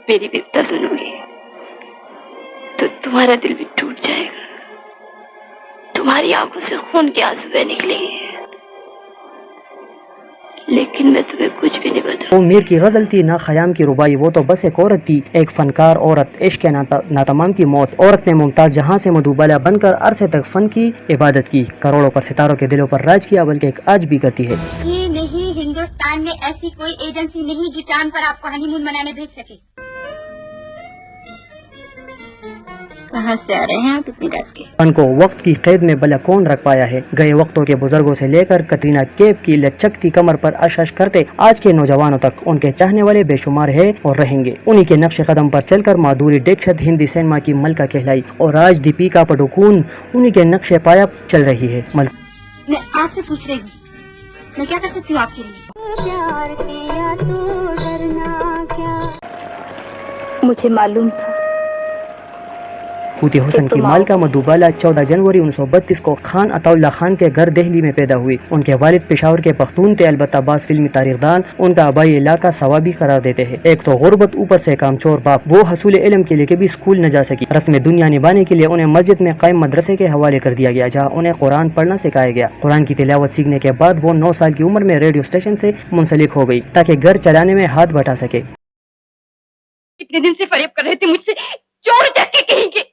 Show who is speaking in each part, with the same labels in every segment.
Speaker 1: मेरी विपदा सुनोगे तो तुम्हारा दिल भी टूट जाएगा, तुम्हारी आंखों से खून के आंसू बह निकलेंगे, लेकिन मैं तुम्हें कुछ भी नहीं बताऊंगी।
Speaker 2: वो मीर की गजल थी ना खयाम की रुबाई, वो तो बस एक औरत थी, एक फनकार औरत, इश्क के नातमाम की मौत। औरत ने मुमताज जहां से मधुबाला बनकर अरसे तक फन की इबादत की, करोड़ों पर सितारों के दिलों पर राज किया, बल्कि आज भी करती है।
Speaker 3: ये नहीं, हिंदुस्तान में ऐसी कोई एजेंसी नहीं जो चांद पर आपको हनीमून मनाने भेज सके। कहाँ से आ रहे हैं आप इतनी रात के?
Speaker 2: फन को वक्त की कैद में भला कौन रख पाया है। गए वक्तों के बुजुर्गों से लेकर कतरीना कैफ की लचकती कमर पर अश करते आज के नौजवानों तक उनके चाहने वाले बेशुमार है और रहेंगे। उन्हीं के नक्शे कदम पर चलकर माधुरी दीक्षित हिंदी सिनेमा की मलका कहलाई और आज दीपिका पादुकोण उन्हीं के नक्शे पाया चल रही है।
Speaker 3: मैं आपसे पूछ रही हूँ, मैं क्या कर सकती हूँ आपके लिए? प्यार किया तो डरना क्या?
Speaker 1: मुझे मालूम था
Speaker 2: खूती हुसन की मालका मधुबाला 14 जनवरी 1932 को खान अताउल्ला खान के घर दिल्ली में पैदा हुई। उनके वालिद पेशावर के पख्तून थे, अलबत्ता बास फिल्मी तारीखदान उनका आबाई इलाका सवाबी करार देते हैं। एक तो गुर्बत, ऊपर से कामचोर बाप, वो हसूल इल्म के लिए कभी स्कूल न जा सकी। रस्म दुनिया निभाने के लिए उन्हें मस्जिद में कायम मदरसे के हवाले कर दिया गया, जहाँ उन्हें कुरान पढ़ना सिखाया गया। कुरान की तिलावत सीखने के बाद वो 9 साल की उम्र में रेडियो स्टेशन से मुंसलिक हो गई ताकि घर चलाने में हाथ बटा सके।
Speaker 1: कितने दिन से फरेब कर रहे थे मुझसे, चोर डके कहेंगे।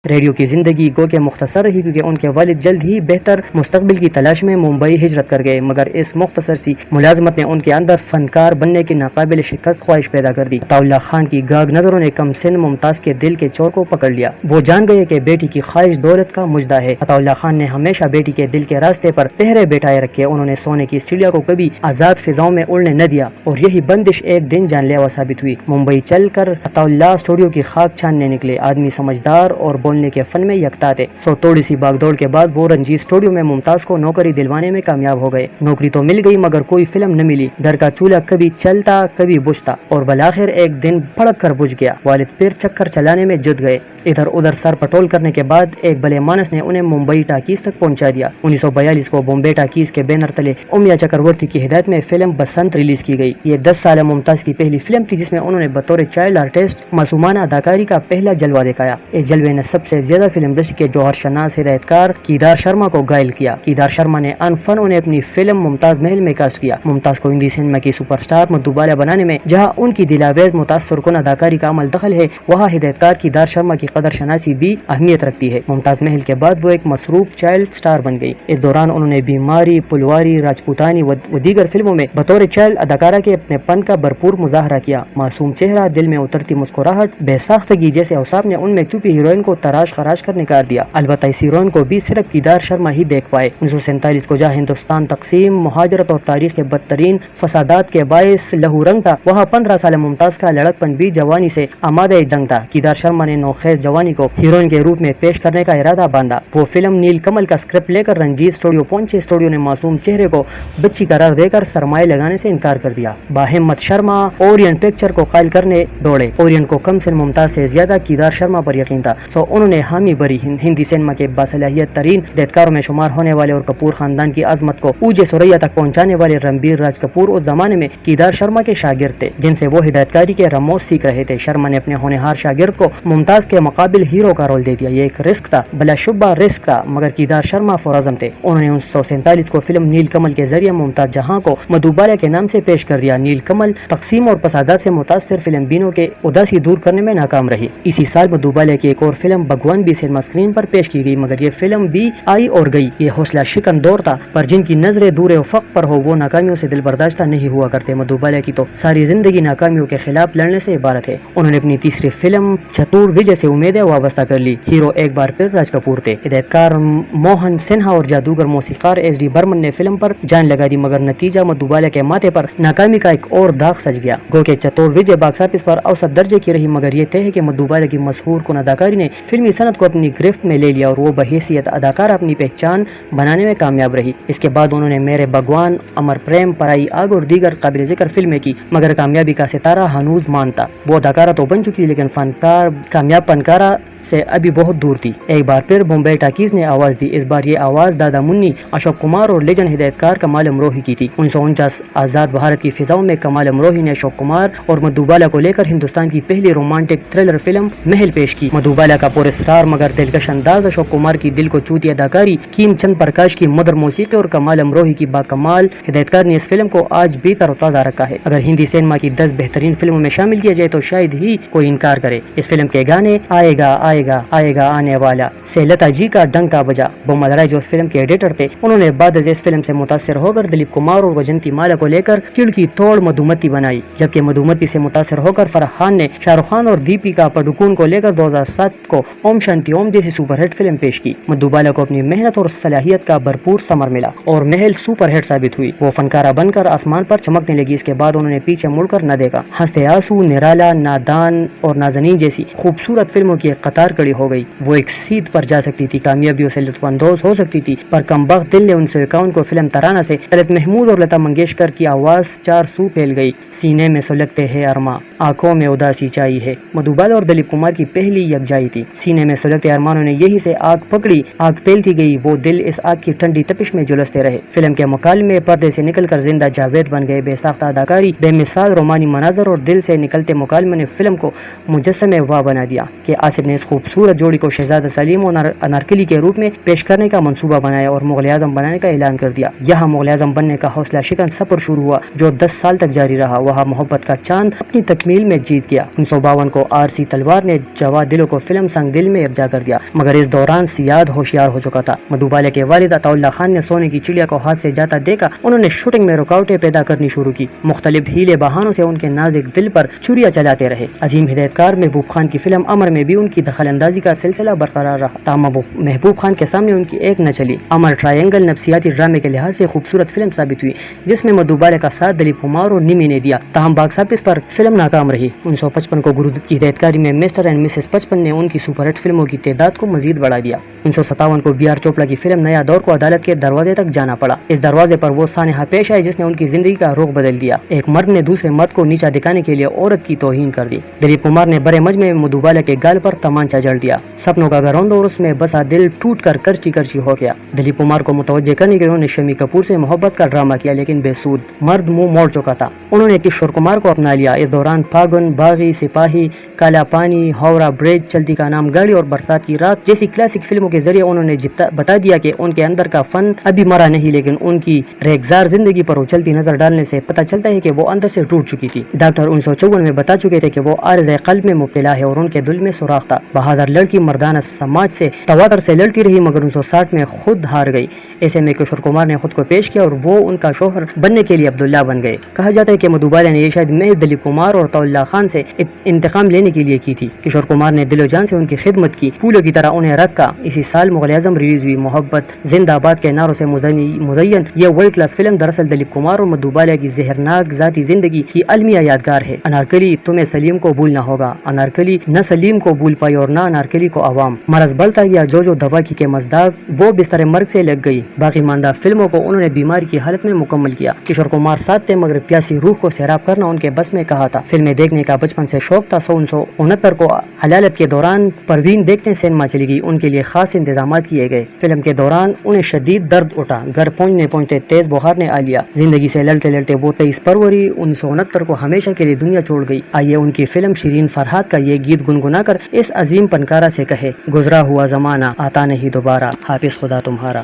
Speaker 2: रेडियो की जिंदगी गो के मुख्तसर रही, क्योंकि उनके वालिद जल्द ही बेहतर मुस्तकबिल की तलाश में मुंबई हिजरत कर गए, मगर इस मुख्तसर सी मुलाजमत ने उनके अंदर फनकार बनने की नाकाबिल शिकस्त ख्वाहिश पैदा कर दी। अताउल्ला खान की गाग नजरों ने कम सिन मुमताज के दिल के चोर को पकड़ लिया। वो जान गए कि बेटी की ख्वाहिश दौलत का मुजदा है। अताउल्ला खान ने हमेशा बेटी के दिल के रास्ते पर पहरे बैठाए रखे। उन्होंने सोने की चिड़िया को कभी आजाद फिजाओं में उड़ने न दिया, और यही बंदिश एक दिन जानलेवा साबित हुई। मुंबई चल कर अताउल्ला स्टूडियो की खाक छानने निकले। आदमी समझदार और बोलने के फन में यकता थे। सो थोड़ी सी भागदौड़ के बाद वो रंजीत स्टूडियो में मुमताज को नौकरी दिलवाने में कामयाब हो गए। नौकरी तो मिल गई, मगर कोई फिल्म न मिली। घर का चूल्हा कभी चलता कभी बुझता, और बलाखिर एक दिन भड़क कर बुझ गया। वालिद फिर चक्कर चलाने में जुट गए। इधर उधर सर पटोल करने के बाद एक भले मानस ने उन्हें मुंबई टाकीज तक पहुंचा दिया। 1942 को बॉम्बे टाकीज के बैनर तले उमिया चक्रवर्ती की हिदायत में फिल्म बसंत रिलीज की गई। ये 10 साल मुमताज की पहली फिल्म थी, जिसमें उन्होंने बतौर चाइल्ड आर्टिस्ट मासूमाना अदाकारी का पहला जलवा दिखाया। इस जलवे ने सबसे ज्यादा फिल्म इंडस्ट्री के जौहर शनास हिदायतकार कीदार शर्मा को घायल किया। कीदार शर्मा ने अनफन उन्हें अपनी फिल्म मुमताज महल में कास्ट किया। मुमताज को हिंदी सिनेमा की सुपरस्टार मधुबाला बनाने में जहां उनकी दिलावेज मुतासर कुन अदाकारी का अमल दखल है, वहाँ हिदायतकार कीदार शर्मा की कदर शनासी भी अहमियत रखती है। मुमताज महल के बाद वो एक मसरूफ चाइल्ड स्टार बन गई। इस दौरान उन्होंने बीमारी, पुलवारी, राजपूतानी व दीगर फिल्मों में बतौर चाइल्ड अदाकारा के अपने पन का भरपूर मुजाहरा किया। मासूम चेहरा, दिल में उतरती मुस्कुराहट, बेसाख्तगी जैसे औसाफ ने उनमें छुपी हीरोइन को तराश खराश कर निकाल दिया। अलबत्ता इस हीरोइन को भी सिर्फ कीदार शर्मा ही देख पाए। 1947 को जहाँ हिंदुस्तान तकसीम, मुहाजरत और तारीख के बदतरीन फसादात के बायस लहू रंग था, वहाँ 15 साल मुमताज का लड़कपन भी जवानी से आमादे जंग था। कीदार शर्मा ने नौखेज जवानी को हीरोइन के रूप में पेश करने का इरादा बांधा। वो फिल्म नील कमल का स्क्रिप्ट लेकर रंजीत स्टूडियो पहुंचे। स्टूडियो ने मासूम चेहरे को बच्ची करार देकर सरमाए लगाने से इनकार कर दिया। बाहिम्मत शर्मा ओरियंट पिक्चर को कायल करने दौड़े। ओरियंट को कम से मुमताज से ज्यादा कीदार शर्मा पर यकीन था, सो उन्होंने हामी भरी। हिंदी सिनेमा के बासलाहियत तरीन हिदायतकारों में शुमार होने वाले और कपूर खानदान की अजमत को ऊंचे सुरैया तक पहुंचाने वाले रणबीर राज कपूर उस जमाने में कीदार शर्मा के शागिर्द थे, जिनसे वो हिदायतकारी के रमोज सीख रहे थे। शर्मा ने अपने होनहार शागिर्द को मुमताज के मुकाबिल हीरो का रोल दे दिया। ये एक रिस्क था, बलाशुबा रिस्क था, मगर कीदार शर्मा फौरज़म थे। उन्होंने 1947 को फिल्म नील कमल के जरिए मुमताज जहां को मधुबाला के नाम से पेश कर दिया। नील कमल तकसीम और फसादात से मुतासर फिल्म बीनों के उदासी दूर करने में नाकाम रही। इसी साल मधुबाला की एक और फिल्म भगवान भी सिनेमा स्क्रीन पर पेश की गई, मगर ये फिल्म भी आई और गई। ये हौसला शिकन दौर था, पर जिनकी नजरें दूर उफ़क़ पर हो वो नाकामियों से दिल बर्दाश्त नहीं हुआ करते। मधुबाला की तो सारी जिंदगी नाकामियों के खिलाफ लड़ने से इबारत है। उन्होंने अपनी तीसरी फिल्म चतुर विजय से उम्मीदें वाबस्ता कर ली। हीरो एक बार फिर राज कपूर थे। हिदायतकार मोहन सिन्हा और जादूगर मौसीकार एस.डी. बर्मन ने फिल्म पर जान लगा दी, मगर नतीजा मधुबाला के माथे पर नाकामी का एक और दाग सज गया। गो के चतुर विजय बॉक्स ऑफिस पर औसत दर्जे की रही, मगर ये तय है कि मधुबाला की मशहूर कुन अदाकारी ने फिल्मी सनत को अपनी गिरफ्त में ले लिया और वो बहैसियत अदाकार अपनी पहचान बनाने में कामयाब रही। इसके बाद उन्होंने मेरे भगवान, अमर प्रेम, पराई आग और दीगर काबिल जिक्र फिल्में की, मगर कामयाबी का सितारा हनूज मान था। वो अदाकारा तो बन चुकी, लेकिन फनकार कामयाब पन فنکارہ سے ابھی بہت دور تھی۔ ایک بار پھر بمبئی ٹاکیز نے آواز دی۔ اس بار یہ آواز دادا منی، اشوک کمار اور لیجنڈ ہدایت کار کمال امروہی کی تھی۔ 1949 آزاد بھارت کی فضاؤں میں کمال امروہی نے اشوک کمار اور مدھو بالا کو لے کر ہندوستان کی پہلی رومانٹک تھرلر فلم محل پیش کی۔ مدھو بالا کا پراسرار مگر دلکش انداز، اشوک کمار کی دل کو چوتی اداکاری، کیم چند پرکاش کی مدر موسیقی اور کمال امروہی کی باکمال ہدایت کار نے اس فلم کو آج بھی تر و تازہ رکھا ہے۔ اگر ہندی سینما کی 10 بہترین فلموں میں شامل کیا جائے تو شاید ہی کوئی انکار کرے۔ اس فلم کے گانے آئے گا آئے گا آئے گا آنے والا سے لتا جی کا ڈنکا بجا۔ بومل رائے جو اس فلم کے ایڈیٹر تھے، انہوں نے بعد از اس فلم سے متاثر ہو کر دلیپ کمار اور وجنتی مالا کو لے کر کھڑکی توڑ مدھومتی بنائی، جبکہ مدھومتی سے متاثر ہو کر فرح خان نے شاہ رخ خان اور دیپیکا پڈوکون کو لے کر 2007 کو اوم شانتی اوم جیسی سپر ہٹ فلم پیش کی۔ مدھو بالا کو اپنی محنت اور صلاحیت کا بھرپور ثمر ملا اور محل سپر ہٹ ثابت ہوئی۔ وہ فنکارہ بن کر آسمان پر چمکنے لگی۔ اس کے بعد انہوں نے پیچھے مڑ کر نہ دیکھا۔ ہنستے آنسو، نرالا، نادان اور نازنین جیسی خوبصورت فلموں کی ایک قطار کڑی ہو گئی۔ وہ ایک سیدھ پر جا سکتی تھی، کامیابیوں سے لطف اندوز ہو سکتی تھی، پر کمبخت دل نے 1951 کو فلم ترانہ سے للت محمود اور لتا منگیشکر کی آواز 4 سو پھیل گئی۔ سینے میں سلگتے ہیں ارماں، آنکھوں میں اداسی چائی ہے، مدھو بالا اور دلیپ کمار کی پہلی یکجائی تھی۔ سینے میں سلگتے ارمانوں نے یہی سے آگ پکڑی، آگ پھیلتی گئی، وہ دل اس آگ کی ٹھنڈی تپش میں جلستے رہے۔ فلم کے مکالمے پردے سے نکل کر زندہ جاوید بن گئے۔ بے ساختہ اداکاری، بے مثال رومانی مناظر اور دل سے نکلتے مکالمے نے فلم کو مجسمے وا بنا دیا کہ آصف نے اس خوبصورت جوڑی کو شہزادہ سلیم اور انارکلی کے روپ میں پیش کرنے کا منصوبہ بنایا اور مغل اعظم بنانے کا اعلان کر دیا۔ یہاں مغل اعظم بننے کا حوصلہ شکن سفر شروع ہوا جو 10 سال تک جاری رہا۔ وہاں محبت کا چاند اپنی تکمیل میں جیت گیا۔ 1952 کو RC تلوار نے جوا دلوں کو فلم سنگ دل میں ارجا کر دیا، مگر اس دوران سیاد ہوشیار ہو چکا تھا۔ مدھو بالا کے والد عطا اللہ خان نے سونے کی چڑیا کو ہاتھ سے جاتا دیکھا، انہوں نے شوٹنگ میں رکاوٹیں پیدا کرنی شروع کی، مختلف ہیلے بہانوں سے ان کے نازک دل پر چھریاں چلاتے رہے۔ عظیم ہدایت کار محبوب خان کی فلم امر میں بھی ان کی دخل اندازی کا سلسلہ برقرار رہا، تاہم محبوب خان کے سامنے ان کی ایک نہ چلی۔ امر ٹرائنگل نفسیاتی ڈرامے کے لحاظ سے خوبصورت فلم ثابت ہوئی، جس میں مدھو بالا کا ساتھ دلیپ کمار اور نمی نے دیا، تاہم باکس آفس پر فلم ناکام رہی۔ 1955 کو گرو دت کی ہدایت کاری میں مسٹر اینڈ مسز 55 نے ان کی سپر ہٹ فلموں کی تعداد کو مزید بڑھا دیا۔ 1957 کو BR چوپڑا کی فلم نیا دور کو عدالت کے دروازے تک جانا پڑا۔ اس دروازے پر وہ سانحہ پیش آئی جس نے ان کی زندگی کا رخ بدل دیا۔ ایک مرد نے دوسرے مرد کو نیچا دکھانے کے لیے عورت کی توہین کر دی۔ دلیپ کمار نے بڑے مجمع میں مدھو بالا کے گال پر تمانچہ جڑ دیا۔ سپنوں کا گھروندہ اور اس میں بسا دل ٹوٹ کر کرچی کرچی ہو گیا۔ دلیپ کمار کو متوجہ کرنے کے لیے انہوں نے شمی کپور سے محبت کا ڈرامہ کیا، لیکن بے سود، مرد منہ موڑ چکا تھا۔ انہوں نے کشور کمار کو اپنا لیا۔ اس دوران پھاگن، باغی، سپاہی، کالا پانی، ہاوڑا برج، چلتی کا نام گاڑی اور برسات کی رات جیسی کلاسک فلموں کے ذریعے انہوں نے بتا دیا کہ ان کے اندر کا فن ابھی مرا نہیں، لیکن ان کی ریگزار زندگی پر اچھلتی نظر ڈالنے سے پتہ چلتا ہے کہ وہ اندر سے ٹوٹ چکی تھی۔ ڈاکٹر 1954 میں بتا چکے تھے کہ وہ عارضہ قلب میں مبتلا ہے اور ان کے دل میں سوراخ تھا۔ بہادر لڑکی مردانہ سماج سے تواتر سے لڑتی رہی مگر 1960 میں خود ہار گئی۔ ایسے میں کشور کمار نے خود کو پیش کیا اور وہ ان کا شوہر بننے کے لیے عبداللہ بن گئے۔ کہا جاتا ہے کہ مدھو بالا نے یہ شاید محض دلیپ کمار اور عطا اللہ خان سے انتقام لینے کے لیے کی تھی۔ کشور کمار نے دل و جان سے ان کی خدمت کی، پھولوں کی طرح انہیں رکھا۔ اسی سال مغل اعظم ریلیز ہوئی۔ محبت زندہ آباد کے نعروں سے مزین یہ ورلڈ کلاس فلم دراصل دلیپ کمار اور مدھو بالا کی زہرناک ذاتی زندگی کی المیہ یادگار ہے۔ انارکلی، تمہیں سلیم کو بھولنا ہوگا۔ انارکلی نہ سلیم کو بھول پائی اور نہ انارکلی کو عوام۔ مرض بڑھتا گیا، جو دوا کی مزداق وہ بستر مرگ سے لگ گئی۔ باقی ماندہ فلموں کو انہوں نے بیماری کی حالت میں مکمل کیا۔ کشور کمار ساتھ تھے مگر پیاسی روح کو سیراب کرنا ان کے بس میں کہا تھا۔ فلمیں دیکھنے کا بچپن سے شوق تھا۔ 1969 کو حلالت کے دوران پروین دیکھنے سینما چلی گئی، ان کے لیے خاص انتظامات کیے گئے۔ فلم کے دوران انہیں شدید درد اٹھا، گھر پہنچتے تیز بخار نے آ لیا۔ زندگی سے لڑتے لڑتے وہ 23 فروری 1969 کو ہمیشہ کے لیے دنیا چھوڑ گئی۔ آئیے ان کی فلم شیرین فرحات کا یہ گیت گنگنا کر اس عظیم فنکارہ سے کہے، گزرا ہوا زمانہ آتا نہیں دوبارہ، حافظ خدا تمہارا۔